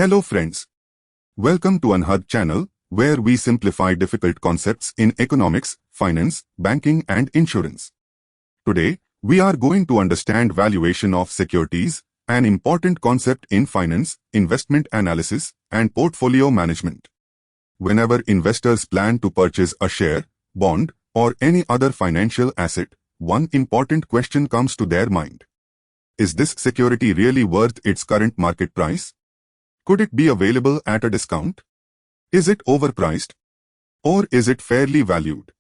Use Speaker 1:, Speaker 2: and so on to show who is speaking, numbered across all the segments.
Speaker 1: Hello friends. Welcome to Anhad channel, where we simplify difficult concepts in economics, finance, banking and insurance. Today, we are going to understand valuation of securities, an important concept in finance, investment analysis and portfolio management. Whenever investors plan to purchase a share, bond or any other financial asset, one important question comes to their mind. Is this security really worth its current market price? Could it be available at a discount? Is it overpriced? Or is it fairly valued?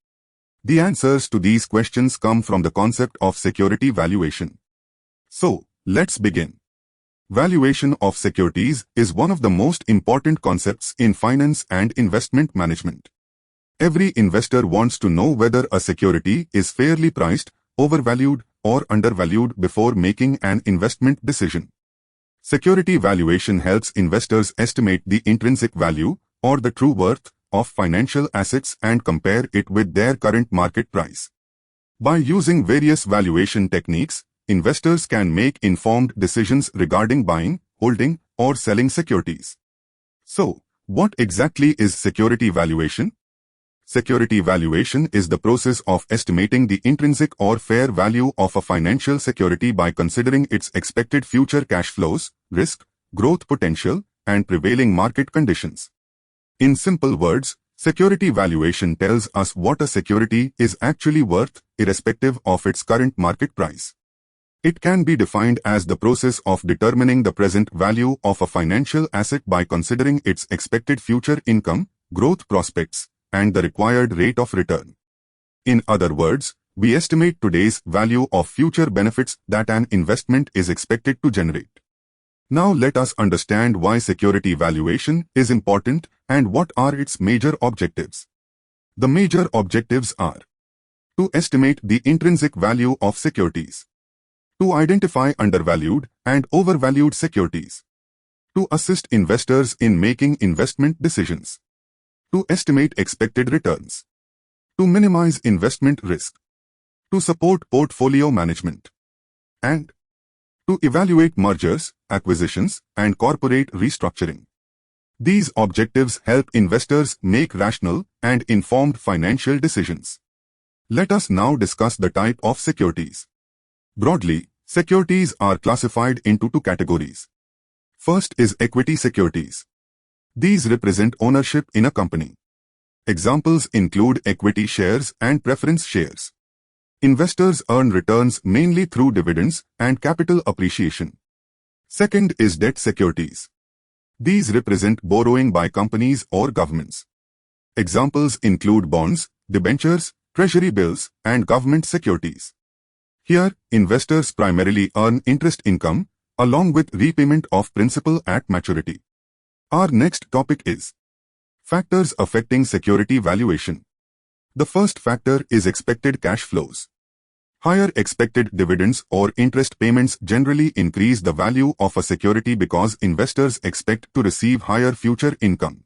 Speaker 1: The answers to these questions come from the concept of security valuation. So, let's begin. Valuation of securities is one of the most important concepts in finance and investment management. Every investor wants to know whether a security is fairly priced, overvalued, or undervalued before making an investment decision. Security valuation helps investors estimate the intrinsic value, or the true worth, of financial assets and compare it with their current market price. By using various valuation techniques, investors can make informed decisions regarding buying, holding, or selling securities. So, what exactly is security valuation? Security valuation is the process of estimating the intrinsic or fair value of a financial security by considering its expected future cash flows, risk, growth potential, and prevailing market conditions. In simple words, security valuation tells us what a security is actually worth, irrespective of its current market price. It can be defined as the process of determining the present value of a financial asset by considering its expected future income, growth prospects, and the required rate of return. In other words, we estimate today's value of future benefits that an investment is expected to generate. Now let us understand why security valuation is important and what are its major objectives. The major objectives are: to estimate the intrinsic value of securities, to identify undervalued and overvalued securities, to assist investors in making investment decisions, to estimate expected returns, to minimize investment risk, to support portfolio management, and to evaluate mergers, acquisitions, and corporate restructuring. These objectives help investors make rational and informed financial decisions. Let us now discuss the type of securities. Broadly, securities are classified into two categories. First is equity securities. These represent ownership in a company. Examples include equity shares and preference shares. Investors earn returns mainly through dividends and capital appreciation. Second is debt securities. These represent borrowing by companies or governments. Examples include bonds, debentures, treasury bills, and government securities. Here, investors primarily earn interest income, along with repayment of principal at maturity. Our next topic is factors affecting security valuation. The first factor is expected cash flows. Higher expected dividends or interest payments generally increase the value of a security because investors expect to receive higher future income.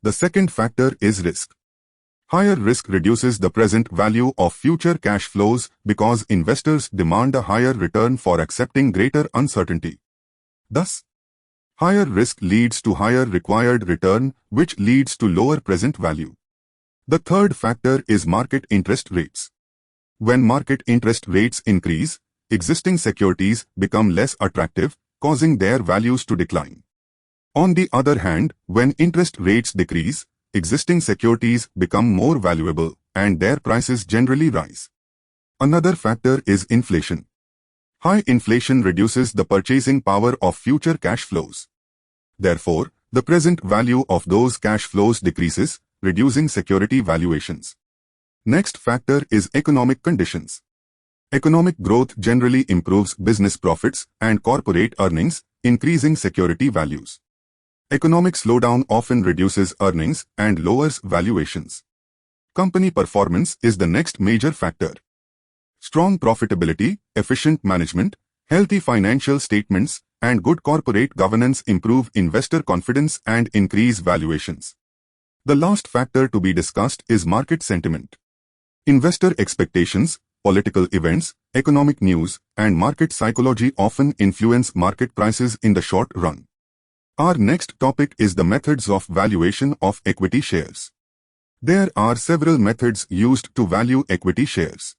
Speaker 1: The second factor is risk. Higher risk reduces the present value of future cash flows because investors demand a higher return for accepting greater uncertainty. Thus, higher risk leads to higher required return, which leads to lower present value. The third factor is market interest rates. When market interest rates increase, existing securities become less attractive, causing their values to decline. On the other hand, when interest rates decrease, existing securities become more valuable and their prices generally rise. Another factor is inflation. High inflation reduces the purchasing power of future cash flows. Therefore, the present value of those cash flows decreases, reducing security valuations. Next factor is economic conditions. Economic growth generally improves business profits and corporate earnings, increasing security values. Economic slowdown often reduces earnings and lowers valuations. Company performance is the next major factor. Strong profitability, efficient management, healthy financial statements, and good corporate governance improve investor confidence and increase valuations. The last factor to be discussed is market sentiment. Investor expectations, political events, economic news, and market psychology often influence market prices in the short run. Our next topic is the methods of valuation of equity shares. There are several methods used to value equity shares.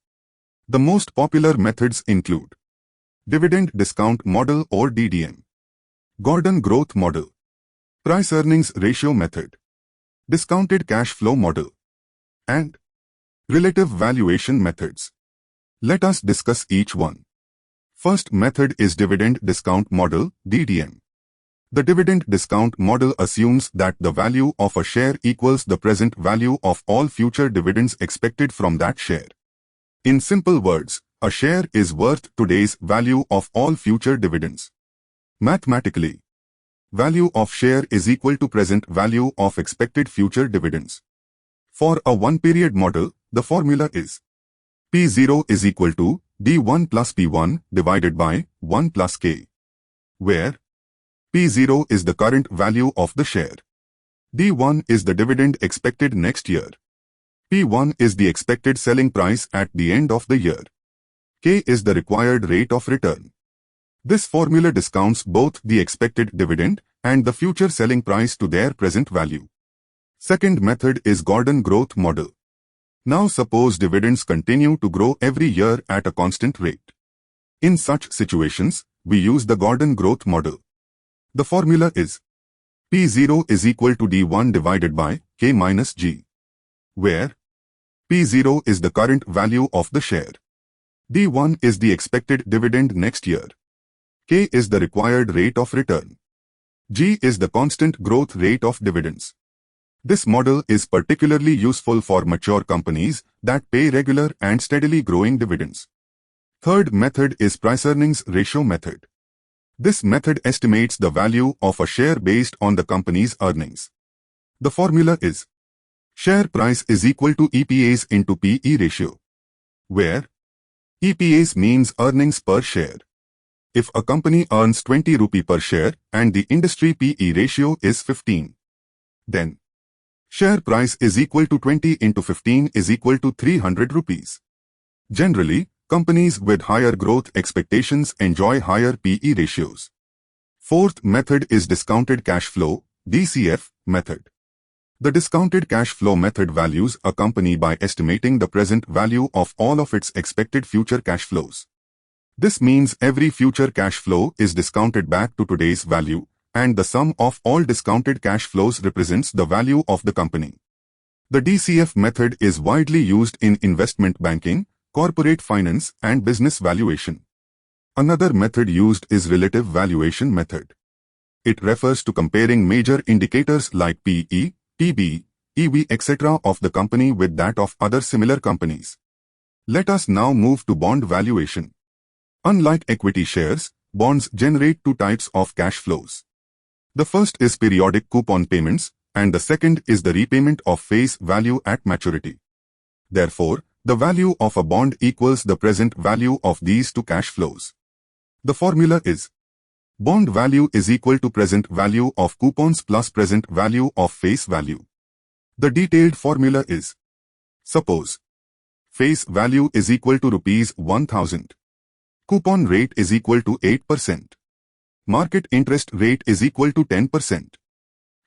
Speaker 1: The most popular methods include Dividend Discount Model or DDM, Gordon Growth Model, Price Earnings Ratio Method, Discounted Cash Flow Model, and Relative Valuation Methods. Let us discuss each one. First method is Dividend Discount Model, DDM. The dividend discount model assumes that the value of a share equals the present value of all future dividends expected from that share. In simple words, a share is worth today's value of all future dividends. Mathematically, value of share is equal to present value of expected future dividends. For a one-period model, the formula is P0 is equal to D1 plus P1 divided by 1 plus K, where P0 is the current value of the share. D1 is the dividend expected next year. P1 is the expected selling price at the end of the year. K is the required rate of return. This formula discounts both the expected dividend and the future selling price to their present value. Second method is Gordon Growth Model. Now suppose dividends continue to grow every year at a constant rate. In such situations, we use the Gordon Growth Model. The formula is P0 is equal to D1 divided by K minus G, where P0 is the current value of the share. D1 is the expected dividend next year. K is the required rate of return. G is the constant growth rate of dividends. This model is particularly useful for mature companies that pay regular and steadily growing dividends. Third method is Price Earnings Ratio Method. This method estimates the value of a share based on the company's earnings. The formula is share price is equal to EPS into PE ratio, where EPS means earnings per share. If a company earns 20 rupee per share and the industry PE ratio is 15, then share price is equal to 20 into 15 is equal to 300 rupees. Generally, companies with higher growth expectations enjoy higher PE ratios. Fourth method is Discounted Cash Flow, DCF, method. The Discounted Cash Flow method values a company by estimating the present value of all of its expected future cash flows. This means every future cash flow is discounted back to today's value, and the sum of all discounted cash flows represents the value of the company. The DCF method is widely used in investment banking, corporate finance, and business valuation. Another method used is Relative Valuation Method. It refers to comparing major indicators like PE, PB, EV, etc. of the company with that of other similar companies. Let us now move to bond valuation. Unlike equity shares, bonds generate two types of cash flows. The first is periodic coupon payments, and the second is the repayment of face value at maturity. Therefore, the value of a bond equals the present value of these two cash flows. The formula is bond value is equal to present value of coupons plus present value of face value. The detailed formula is, suppose face value is equal to rupees 1000. Coupon rate is equal to 8%. Market interest rate is equal to 10%.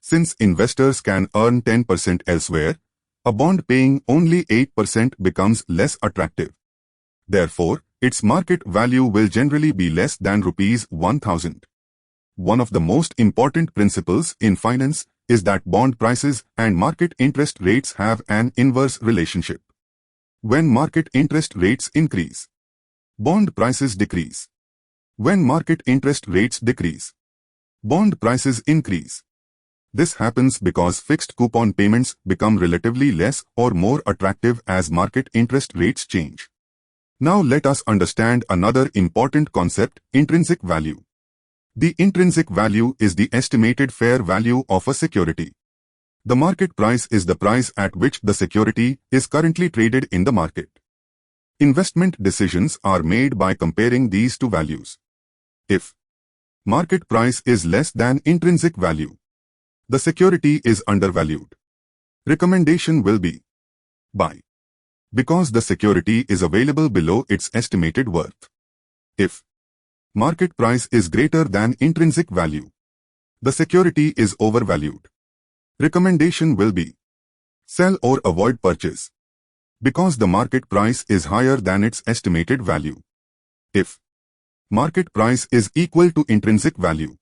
Speaker 1: Since investors can earn 10% elsewhere, a bond paying only 8% becomes less attractive. Therefore, its market value will generally be less than rupees 1000. One of the most important principles in finance is that bond prices and market interest rates have an inverse relationship. When market interest rates increase, bond prices decrease. When market interest rates decrease, bond prices increase. This happens because fixed coupon payments become relatively less or more attractive as market interest rates change. Now let us understand another important concept, intrinsic value. The intrinsic value is the estimated fair value of a security. The market price is the price at which the security is currently traded in the market. Investment decisions are made by comparing these two values. If market price is less than intrinsic value, the security is undervalued. Recommendation will be buy, because the security is available below its estimated worth. If market price is greater than intrinsic value, The security is overvalued. Recommendation will be: sell or avoid purchase, because the market price is higher than its estimated value. If market price is equal to intrinsic value,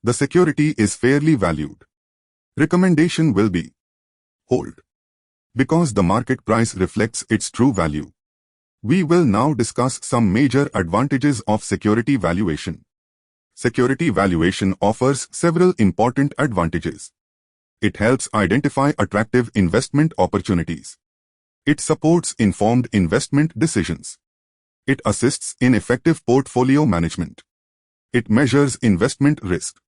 Speaker 1: the security is fairly valued. Recommendation will be: hold, because the market price reflects its true value. We will now discuss some major advantages of security valuation. Security valuation offers several important advantages. It helps identify attractive investment opportunities. It supports informed investment decisions. It assists in effective portfolio management. It measures investment risk.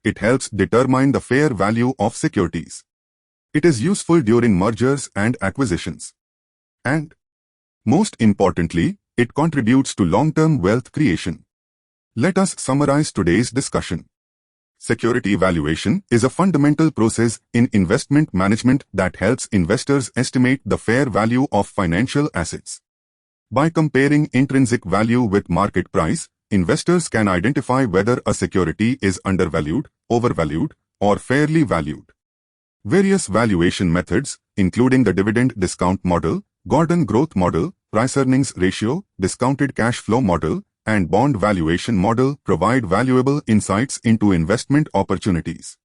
Speaker 1: It helps determine the fair value of securities. It is useful during mergers and acquisitions. And, most importantly, it contributes to long-term wealth creation. Let us summarize today's discussion. Security valuation is a fundamental process in investment management that helps investors estimate the fair value of financial assets. By comparing intrinsic value with market price, investors can identify whether a security is undervalued, overvalued, or fairly valued. Various valuation methods, including the dividend discount model, Gordon growth model, price-earnings ratio, discounted cash flow model, and bond valuation model, provide valuable insights into investment opportunities.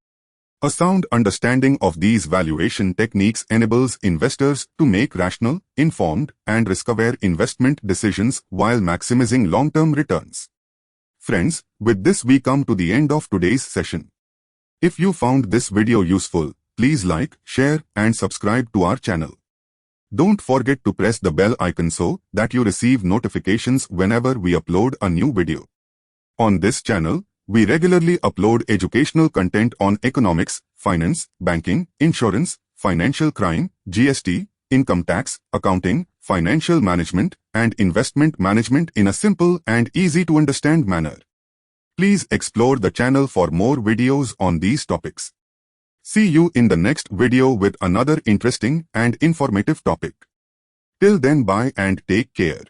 Speaker 1: A sound understanding of these valuation techniques enables investors to make rational, informed, and risk-aware investment decisions while maximizing long-term returns. Friends, with this we come to the end of today's session. If you found this video useful, please like, share, and subscribe to our channel. Don't forget to press the bell icon so that you receive notifications whenever we upload a new video. On this channel, we regularly upload educational content on economics, finance, banking, insurance, financial crime, GST, income tax, accounting, financial management, and investment management in a simple and easy-to-understand manner. Please explore the channel for more videos on these topics. See you in the next video with another interesting and informative topic. Till then, bye and take care.